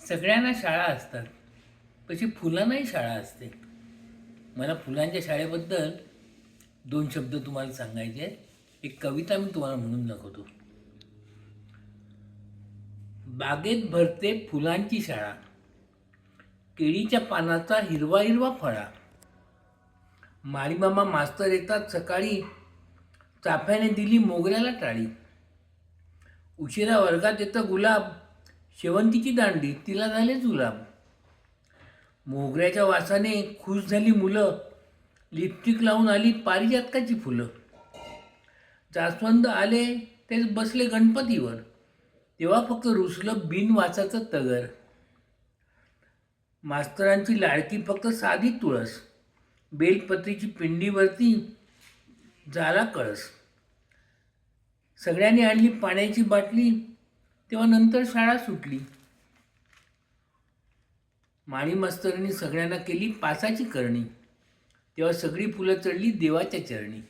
सगळ्यांना शाळा असतात, तशी फुलांनाही शाळा असते. मला फुलांच्या शाळेबद्दल दोन शब्द तुम्हाला सांगायचे आहेत. एक कविता मी तुम्हाला म्हणून दाखवतो. बागेत भरते फुलांची शाळा, केळीच्या पानाचा हिरवा हिरवा फळा. माळीमामा मास्तर येतात सकाळी, चाफ्याने दिली मोगऱ्याला टाळी. उशिरा वर्गात येतं गुलाब, शेवंतीची दांडी तिला झाले जुलाब. मोगऱ्याच्या वासाने खुश झाली मुलं, लिपस्टिक लावून आली पारिजातकाची फुलं. जास्वंद आले ते बसले गणपतीवर, तेव्हा फक्त रुसलं बिनवासाचं तगर. मास्तरांची लाडकी फक्त साधी तुळस, बेलपत्रीची पिंडीवरती झाला कळस. सगळ्यांनी आणली पाण्याची बाटली, तेव्हा नंतर शाळा सुटली. माळी मास्तरांनी सगळ्यांना केली पासाची करणी, तेव्हा सगळी फुलं चढली देवाच्या चरणी.